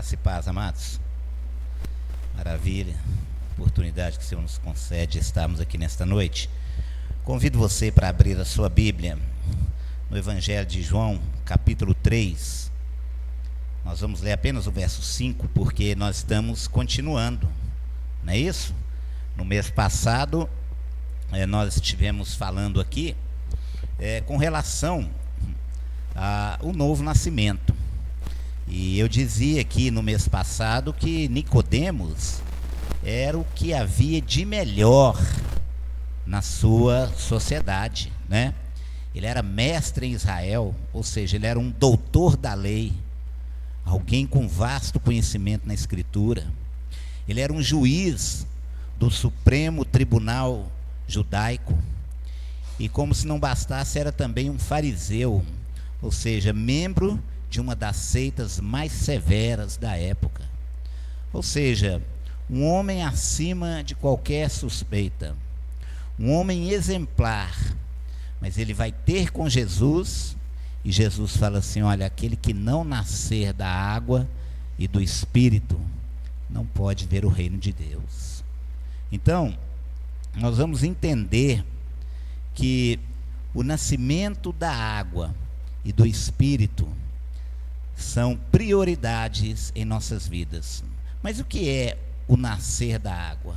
Graça e paz, amados. Maravilha, oportunidade que o Senhor nos concede de estarmos aqui nesta noite. Convido você para abrir a sua Bíblia no Evangelho de João, capítulo 3. Nós vamos ler apenas o verso 5, porque nós estamos continuando, não é isso? No mês passado, nós estivemos falando aqui com relação ao novo nascimento. E eu dizia aqui no mês passado que Nicodemos era o que havia de melhor na sua sociedade, né? Ele era mestre em Israel, ou seja, ele era um doutor da lei, alguém com vasto conhecimento na Escritura. Ele era um juiz do Supremo Tribunal Judaico, e como se não bastasse, era também um fariseu, ou seja, membro de uma das seitas mais severas da época. Ou seja, um homem acima de qualquer suspeita, um homem exemplar. Mas ele vai ter com Jesus, e Jesus fala assim: olha, aquele que não nascer da água e do Espírito não pode ver o reino de Deus. Então, nós vamos entender que o nascimento da água e do Espírito são prioridades em nossas vidas. Mas o que é o nascer da água?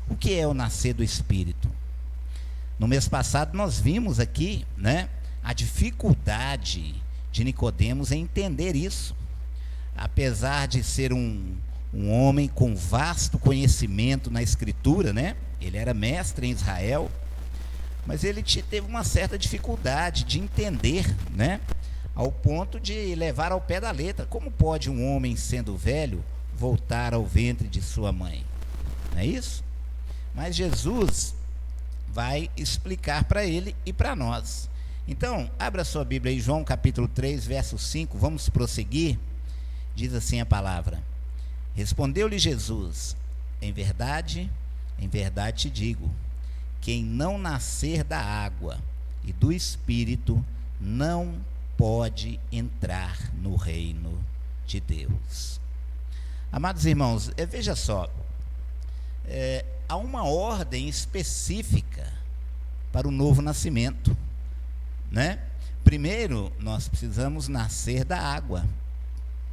O que é o nascer do Espírito? No mês passado nós vimos aqui, né, a dificuldade de Nicodemos em entender isso. Apesar de ser um homem com vasto conhecimento na Escritura, né? Ele era mestre em Israel, mas ele teve uma certa dificuldade de entender, né? Ao ponto de levar ao pé da letra. Como pode um homem, sendo velho, voltar ao ventre de sua mãe? Não é isso? Mas Jesus vai explicar para ele e para nós. Então, abra sua Bíblia aí, João capítulo 3, verso 5, vamos prosseguir. Diz assim a palavra: respondeu-lhe Jesus: em verdade te digo, quem não nascer da água e do Espírito não pode entrar no reino de Deus. Amados irmãos, veja só, há uma ordem específica para o novo nascimento, né? Primeiro nós precisamos nascer da água,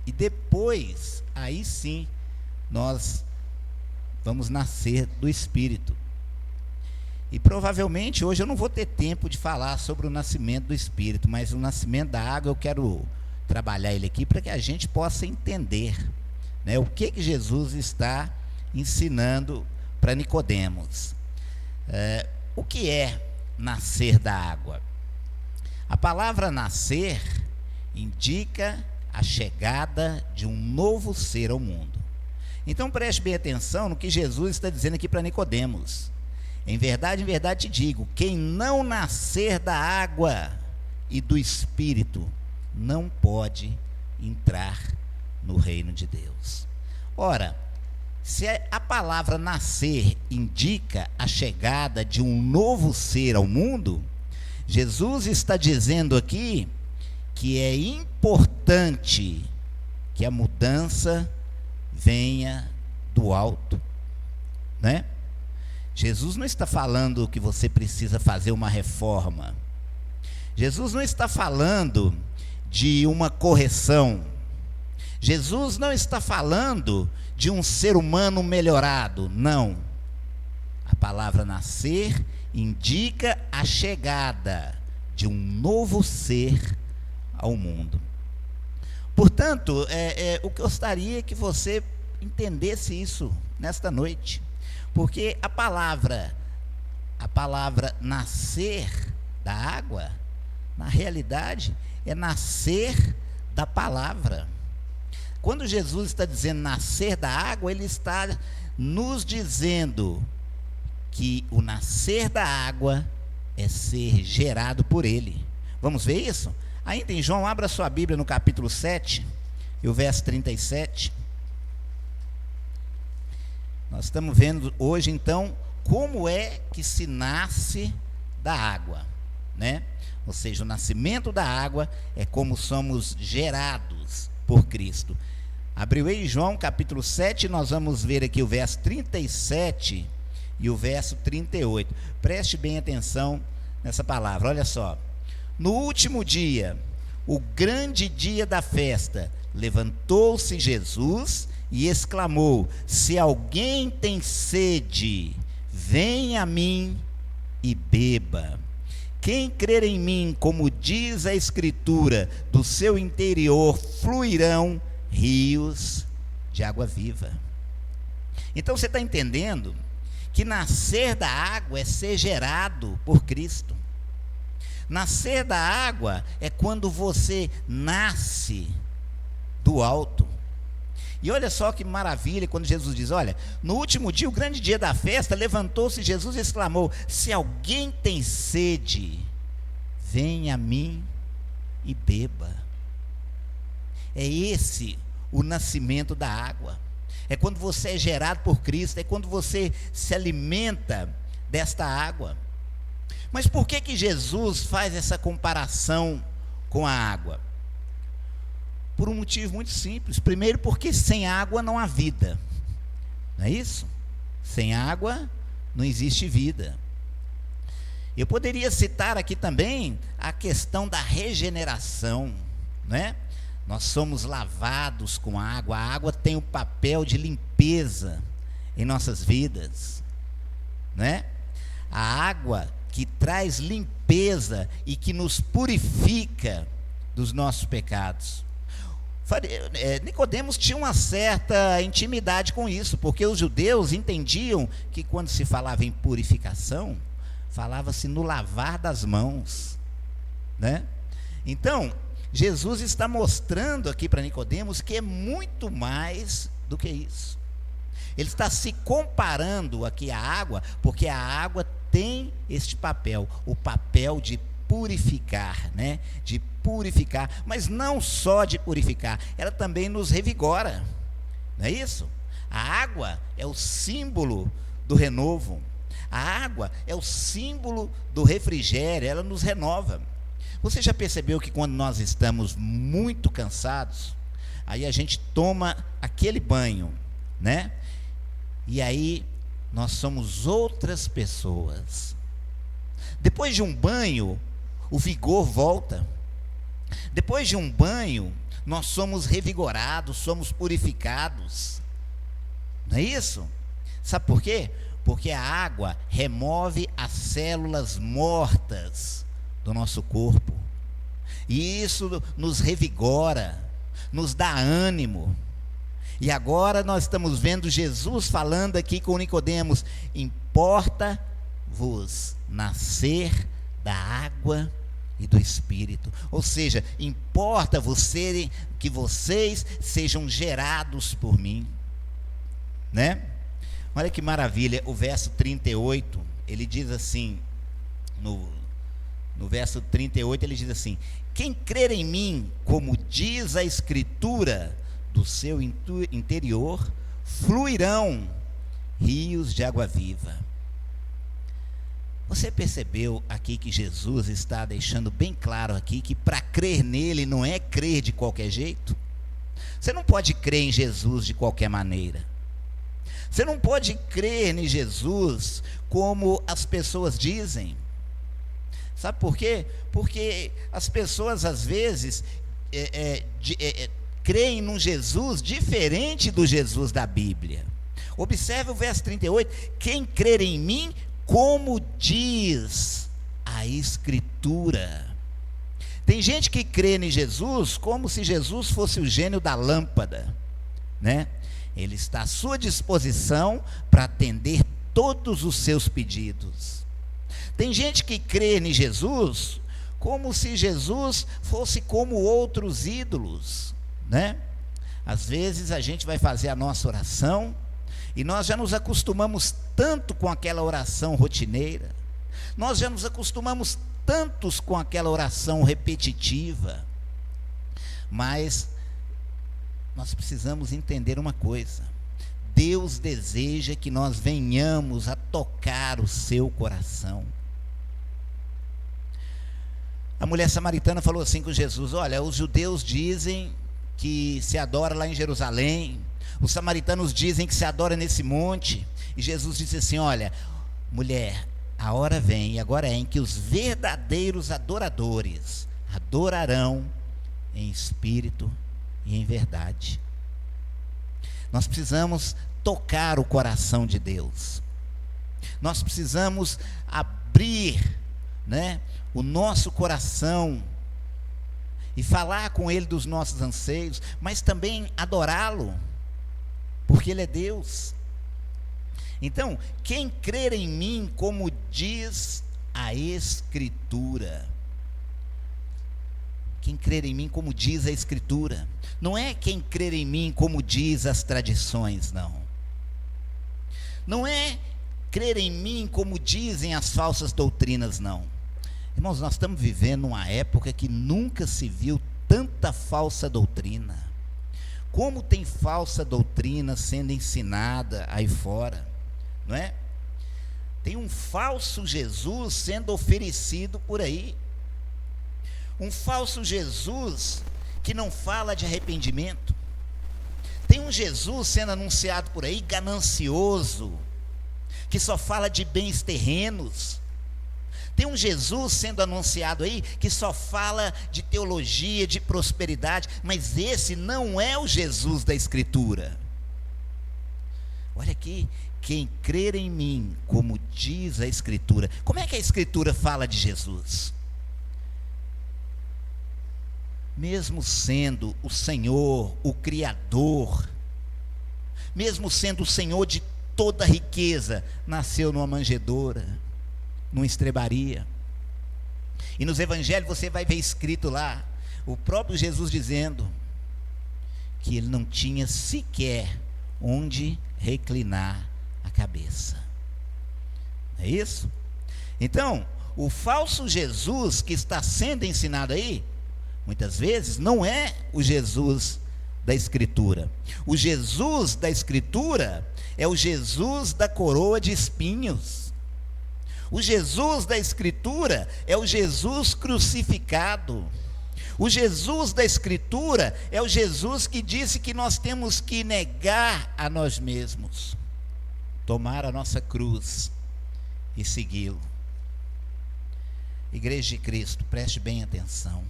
e depois, aí sim, nós vamos nascer do Espírito. E provavelmente hoje eu não vou ter tempo de falar sobre o nascimento do Espírito, mas o nascimento da água eu quero trabalhar ele aqui para que a gente possa entender, né, o que Jesus está ensinando para Nicodemos. O que é nascer da água? A palavra nascer indica a chegada de um novo ser ao mundo. Então preste bem atenção no que Jesus está dizendo aqui para Nicodemos. Em verdade te digo, quem não nascer da água e do Espírito não pode entrar no reino de Deus. Ora, se a palavra nascer indica a chegada de um novo ser ao mundo, Jesus está dizendo aqui que é importante que a mudança venha do alto, né? Jesus não está falando que você precisa fazer uma reforma. Jesus não está falando de uma correção. Jesus não está falando de um ser humano melhorado. Não. A palavra nascer indica a chegada de um novo ser ao mundo. Portanto, eu gostaria que você entendesse isso nesta noite. Porque a palavra nascer da água, na realidade, é nascer da palavra. Quando Jesus está dizendo nascer da água, ele está nos dizendo que o nascer da água é ser gerado por ele. Vamos ver isso? Ainda em João, abra sua Bíblia no capítulo 7, e o verso 37. Nós estamos vendo hoje, então, como é que se nasce da água, né? Ou seja, o nascimento da água é como somos gerados por Cristo. Abriu aí João capítulo 7, nós vamos ver aqui o verso 37 e o verso 38. Preste bem atenção nessa palavra, olha só. No último dia, o grande dia da festa, levantou-se Jesus e exclamou: se alguém tem sede, venha a mim e beba. Quem crer em mim, como diz a Escritura, do seu interior fluirão rios de água viva. Então você está entendendo que nascer da água é ser gerado por Cristo. Nascer da água é quando você nasce do alto. E olha só que maravilha quando Jesus diz, olha, no último dia, o grande dia da festa, levantou-se Jesus e exclamou: se alguém tem sede, venha a mim e beba. É esse o nascimento da água. É quando você é gerado por Cristo, é quando você se alimenta desta água. Mas por que Jesus faz essa comparação com a água? Por um motivo muito simples. Primeiro, porque sem água não há vida. Não é isso? Sem água não existe vida. Eu poderia citar aqui também a questão da regeneração, né? Nós somos lavados com água. A água tem o papel de limpeza em nossas vidas, né? A água que traz limpeza e que nos purifica dos nossos pecados. Nicodemos tinha uma certa intimidade com isso, porque os judeus entendiam que quando se falava em purificação, falava-se no lavar das mãos, né? Então, Jesus está mostrando aqui para Nicodemos que é muito mais do que isso. Ele está se comparando aqui à água, porque a água tem este papel, o papel de purificar, né? De purificar, mas não só de purificar, ela também nos revigora, não é isso? A água é o símbolo do renovo, a água é o símbolo do refrigério, ela nos renova. Você já percebeu que quando nós estamos muito cansados, aí a gente toma aquele banho, né? E aí nós somos outras pessoas. Depois de um banho, o vigor volta. Depois de um banho, nós somos revigorados, somos purificados. Não é isso? Sabe por quê? Porque a água remove as células mortas do nosso corpo. E isso nos revigora, nos dá ânimo. E agora nós estamos vendo Jesus falando aqui com Nicodemos: importa-vos nascer da água e do Espírito. Ou seja, importa que vocês sejam gerados por mim, né? Olha que maravilha, o verso 38, ele diz assim, no verso 38 ele diz assim: quem crer em mim, como diz a Escritura, do seu interior fluirão rios de água viva. Você percebeu aqui que Jesus está deixando bem claro aqui que para crer nele não é crer de qualquer jeito? Você não pode crer em Jesus de qualquer maneira. Você não pode crer em Jesus como as pessoas dizem. Sabe por quê? Porque as pessoas às vezes creem num Jesus diferente do Jesus da Bíblia. Observe o verso 38: quem crer em mim, como diz a Escritura. Tem gente que crê em Jesus como se Jesus fosse o gênio da lâmpada, né? Ele está à sua disposição para atender todos os seus pedidos. Tem gente que crê em Jesus como se Jesus fosse como outros ídolos, né? Às vezes a gente vai fazer a nossa oração e nós já nos acostumamos tanto com aquela oração rotineira, nós já nos acostumamos tantos com aquela oração repetitiva, mas nós precisamos entender uma coisa: Deus deseja que nós venhamos a tocar o seu coração. A mulher samaritana falou assim com Jesus: olha, os judeus dizem que se adora lá em Jerusalém. Os samaritanos dizem que se adora nesse monte. E Jesus disse assim: olha, mulher, a hora vem, e agora é, em que os verdadeiros adoradores adorarão em espírito e em verdade. Nós precisamos tocar o coração de Deus. Nós precisamos abrir, né, o nosso coração e falar com Ele dos nossos anseios, mas também adorá-lo, porque Ele é Deus. Então, quem crer em mim, como diz a Escritura, quem crer em mim, como diz a Escritura, não é quem crer em mim, como diz as tradições, não é crer em mim, como dizem as falsas doutrinas, não. Irmãos, nós estamos vivendo uma época que nunca se viu tanta falsa doutrina. Como tem falsa doutrina sendo ensinada aí fora, não é? Tem um falso Jesus sendo oferecido por aí. Um falso Jesus que não fala de arrependimento. Tem um Jesus sendo anunciado por aí ganancioso, que só fala de bens terrenos. Tem um Jesus sendo anunciado aí que só fala de teologia, de prosperidade, mas esse não é o Jesus da Escritura. Olha aqui, quem crer em mim, como diz a Escritura. Como é que a Escritura fala de Jesus? Mesmo sendo o Senhor, o Criador, mesmo sendo o Senhor de toda riqueza, nasceu numa manjedoura, numa estrebaria. E nos evangelhos você vai ver escrito lá, o próprio Jesus dizendo que ele não tinha sequer onde reclinar a cabeça. É isso? Então, o falso Jesus que está sendo ensinado aí, muitas vezes não é o Jesus da Escritura. O Jesus da Escritura é o Jesus da coroa de espinhos. O Jesus da Escritura é o Jesus crucificado. O Jesus da Escritura é o Jesus que disse que nós temos que negar a nós mesmos, tomar a nossa cruz e segui-lo. Igreja de Cristo, preste bem atenção.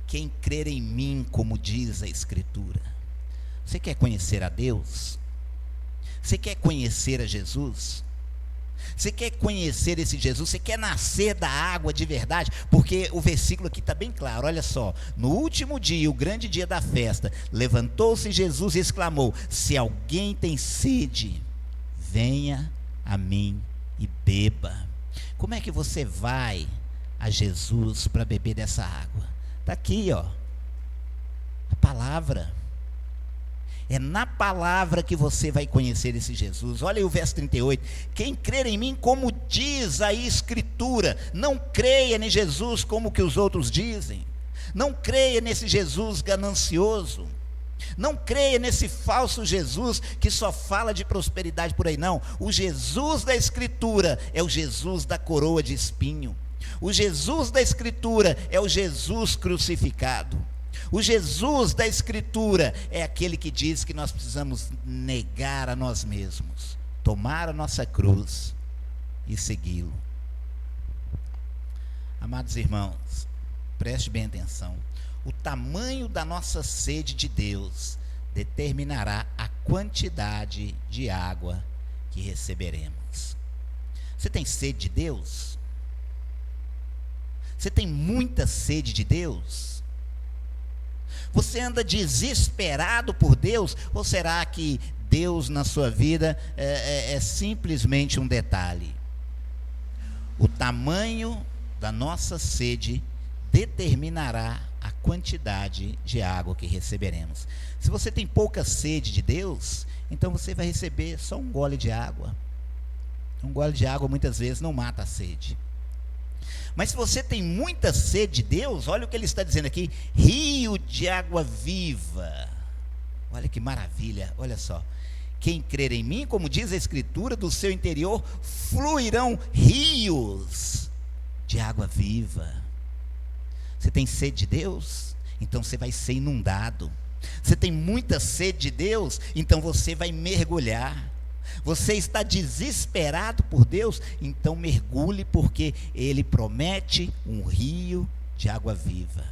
Quem crer em mim, como diz a Escritura. Você quer conhecer a Deus? Você quer conhecer a Jesus? Você quer conhecer esse Jesus? Você quer nascer da água de verdade? Porque o versículo aqui está bem claro, olha só. No último dia, o grande dia da festa, levantou-se Jesus e exclamou: se alguém tem sede, venha a mim e beba. Como é que você vai a Jesus para beber dessa água? Está aqui, ó, a palavra. É na palavra que você vai conhecer esse Jesus. Olha aí o verso 38. Quem crer em mim, como diz a Escritura. Não creia em Jesus como que os outros dizem. Não creia nesse Jesus ganancioso. Não creia nesse falso Jesus que só fala de prosperidade por aí, não. O Jesus da Escritura é o Jesus da coroa de espinho. O Jesus da Escritura é o Jesus crucificado. O Jesus da Escritura é aquele que diz que nós precisamos negar a nós mesmos, tomar a nossa cruz e segui-lo. Amados irmãos, preste bem atenção. O tamanho da nossa sede de Deus determinará a quantidade de água que receberemos. Você tem sede de Deus? Você tem muita sede de Deus? Você anda desesperado por Deus? Ou será que Deus na sua vida é simplesmente um detalhe? O tamanho da nossa sede determinará a quantidade de água que receberemos. Se você tem pouca sede de Deus, então você vai receber só um gole de água. Um gole de água muitas vezes não mata a sede. Mas se você tem muita sede de Deus, olha o que ele está dizendo aqui: rio de água viva. Olha que maravilha, olha só. Quem crer em mim, como diz a Escritura, do seu interior fluirão rios de água viva. Você tem sede de Deus? Então você vai ser inundado. Você tem muita sede de Deus, então você vai mergulhar. Você está desesperado por Deus, então mergulhe, porque Ele promete um rio de água viva.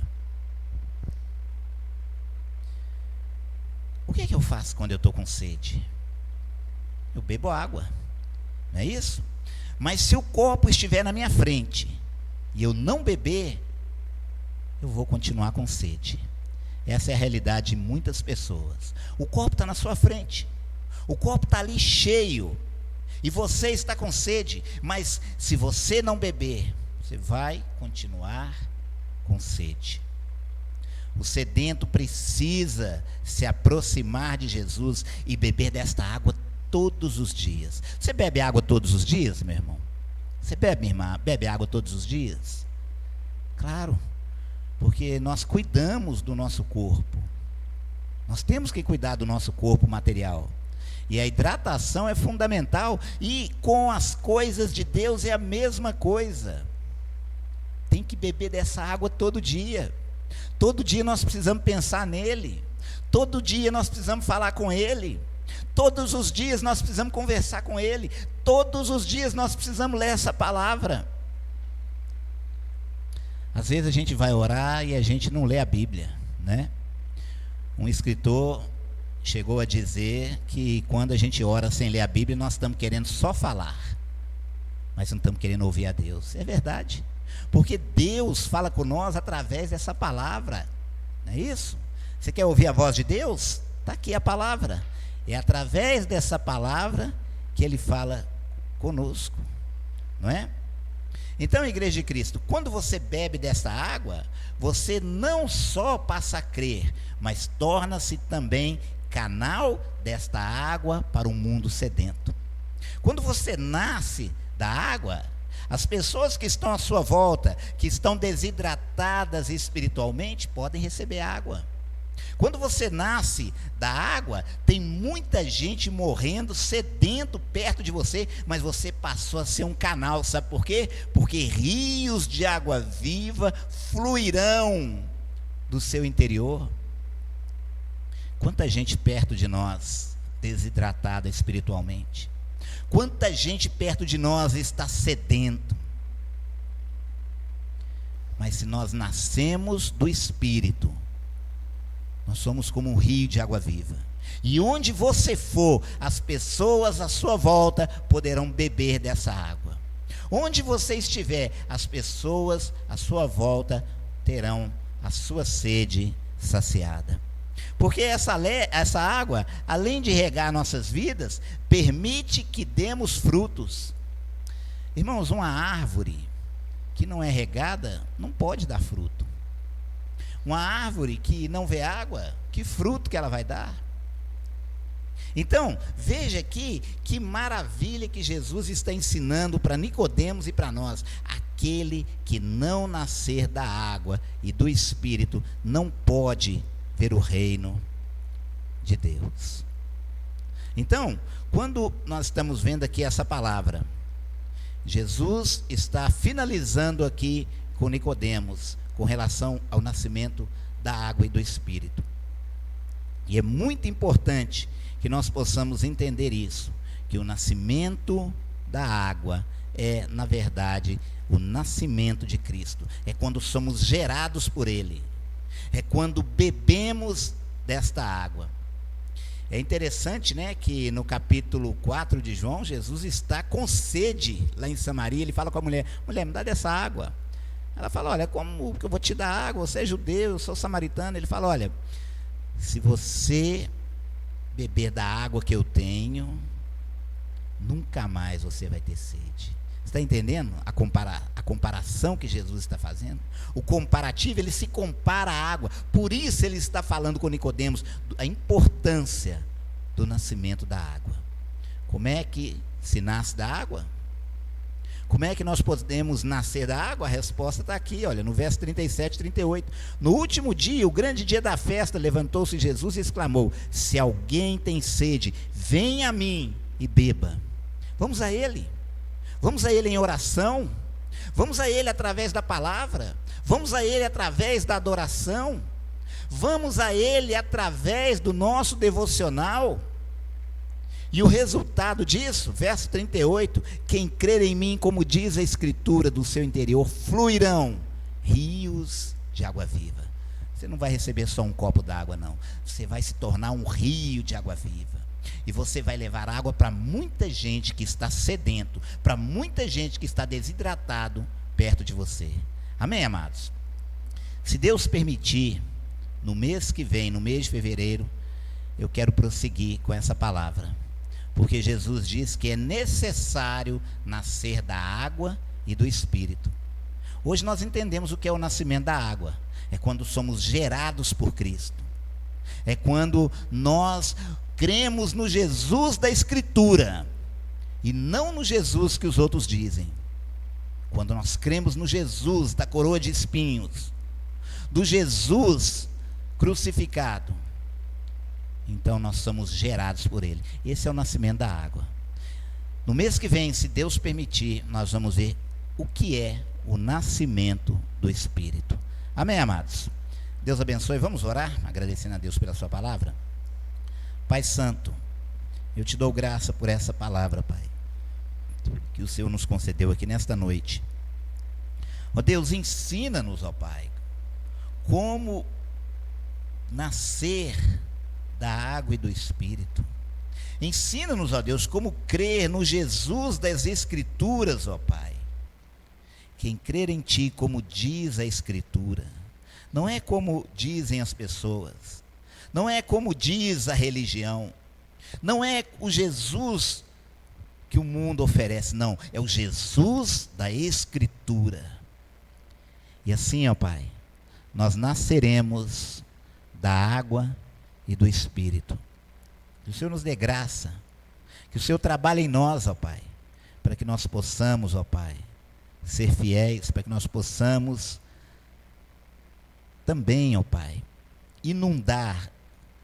O que é que eu faço quando eu estou com sede? Eu bebo água, não é isso? Mas se o copo estiver na minha frente e eu não beber, eu vou continuar com sede. Essa é a realidade de muitas pessoas. O copo está na sua frente, o copo está ali cheio, e você está com sede, mas se você não beber, você vai continuar com sede. O sedento precisa se aproximar de Jesus e beber desta água todos os dias. Você bebe água todos os dias, meu irmão? Você bebe, minha irmã, bebe água todos os dias? Claro, porque nós cuidamos do nosso corpo. Nós temos que cuidar do nosso corpo material. E a hidratação é fundamental. E com as coisas de Deus é a mesma coisa. Tem que beber dessa água todo dia. Todo dia nós precisamos pensar nele. Todo dia nós precisamos falar com ele. Todos os dias nós precisamos conversar com ele. Todos os dias nós precisamos ler essa palavra. Às vezes a gente vai orar e a gente não lê a Bíblia, né? Um escritor chegou a dizer que quando a gente ora sem ler a Bíblia, nós estamos querendo só falar, mas não estamos querendo ouvir a Deus. É verdade, porque Deus fala com nós através dessa palavra, não é isso? Você quer ouvir a voz de Deus? Está aqui a palavra. É através dessa palavra que Ele fala conosco, não é? Então, Igreja de Cristo, quando você bebe dessa água, você não só passa a crer, mas torna-se também canal desta água para um mundo sedento. Quando você nasce da água, as pessoas que estão à sua volta, que estão desidratadas espiritualmente, podem receber água. Quando você nasce da água, tem muita gente morrendo, sedento perto de você, mas você passou a ser um canal, sabe por quê? Porque rios de água viva fluirão do seu interior. Quanta gente perto de nós desidratada espiritualmente. Quanta gente perto de nós está sedento. Mas se nós nascemos do Espírito, nós somos como um rio de água viva. E onde você for, as pessoas à sua volta poderão beber dessa água. Onde você estiver, as pessoas à sua volta terão a sua sede saciada. Porque essa água, além de regar nossas vidas, permite que demos frutos. Irmãos, uma árvore que não é regada não pode dar fruto. Uma árvore que não vê água, que fruto que ela vai dar? Então, veja aqui que maravilha que Jesus está ensinando para Nicodemos e para nós. Aquele que não nascer da água e do Espírito não pode ver o reino de Deus. Então, quando nós estamos vendo aqui essa palavra, Jesus está finalizando aqui com Nicodemos, com relação ao nascimento da água e do Espírito. E é muito importante que nós possamos entender isso, que o nascimento da água é, na verdade, o nascimento de Cristo. É quando somos gerados por Ele. É quando bebemos desta água. É interessante, né, que no capítulo 4 de João, Jesus está com sede lá em Samaria. Ele fala com a mulher: mulher, me dá dessa água. Ela fala: olha, como que eu vou te dar água? Você é judeu, eu sou samaritano. Ele fala: olha, se você beber da água que eu tenho, nunca mais você vai ter sede. Você está entendendo a comparação que Jesus está fazendo? O comparativo, ele se compara à água. Por isso ele está falando com Nicodemos a importância do nascimento da água. Como é que se nasce da água? Como é que nós podemos nascer da água? A resposta está aqui, olha, no verso 37 e 38. No último dia, o grande dia da festa, levantou-se Jesus e exclamou: se alguém tem sede, venha a mim e beba. Vamos a Ele. Vamos a Ele em oração. Vamos a Ele através da palavra. Vamos a Ele através da adoração. Vamos a Ele através do nosso devocional. E o resultado disso, verso 38, quem crer em mim, como diz a Escritura, do seu interior fluirão rios de água viva. Você não vai receber só um copo d'água, não. Você vai se tornar um rio de água viva. E você vai levar água para muita gente que está sedento, para muita gente que está desidratado perto de você. Amém, amados? Se Deus permitir, no mês que vem, no mês de fevereiro, eu quero prosseguir com essa palavra. Porque Jesus diz que é necessário nascer da água e do Espírito. Hoje nós entendemos o que é o nascimento da água. É quando somos gerados por Cristo. É quando nós cremos no Jesus da Escritura e não no Jesus que os outros dizem. Quando nós cremos no Jesus da coroa de espinhos, do Jesus crucificado, então nós somos gerados por Ele. Esse é o nascimento da água. No mês que vem, se Deus permitir, nós vamos ver o que é o nascimento do Espírito. Amém, amados? Deus abençoe. Vamos orar, agradecendo a Deus pela sua palavra. Pai Santo, eu te dou graça por essa palavra, Pai, que o Senhor nos concedeu aqui nesta noite. Ó Deus, ensina-nos, ó Pai, como nascer da água e do Espírito. Ensina-nos, ó Deus, como crer no Jesus das Escrituras, ó Pai. Quem crer em Ti, como diz a Escritura, não é como dizem as pessoas, não é como diz a religião, não é o Jesus que o mundo oferece, não, é o Jesus da Escritura. E assim, ó Pai, nós nasceremos da água e do Espírito. Que o Senhor nos dê graça, que o Senhor trabalhe em nós, ó Pai, para que nós possamos, ó Pai, ser fiéis, para que nós possamos também, ó Pai, inundar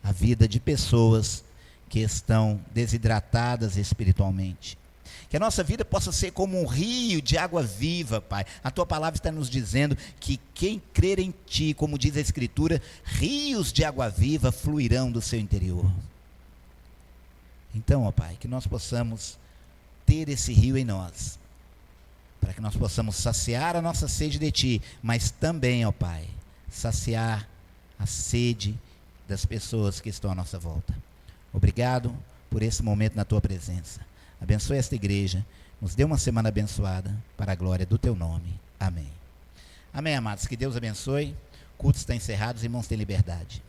a vida de pessoas que estão desidratadas espiritualmente. Que a nossa vida possa ser como um rio de água viva, Pai. A Tua palavra está nos dizendo que quem crer em Ti, como diz a Escritura, rios de água viva fluirão do seu interior. Então, ó Pai, que nós possamos ter esse rio em nós, para que nós possamos saciar a nossa sede de Ti, mas também, ó Pai, saciar a sede das pessoas que estão à nossa volta. Obrigado por esse momento na Tua presença. Abençoe esta igreja, nos dê uma semana abençoada, para a glória do Teu nome. Amém. Amém, amados, que Deus abençoe. O culto está encerrado, os irmãos têm liberdade.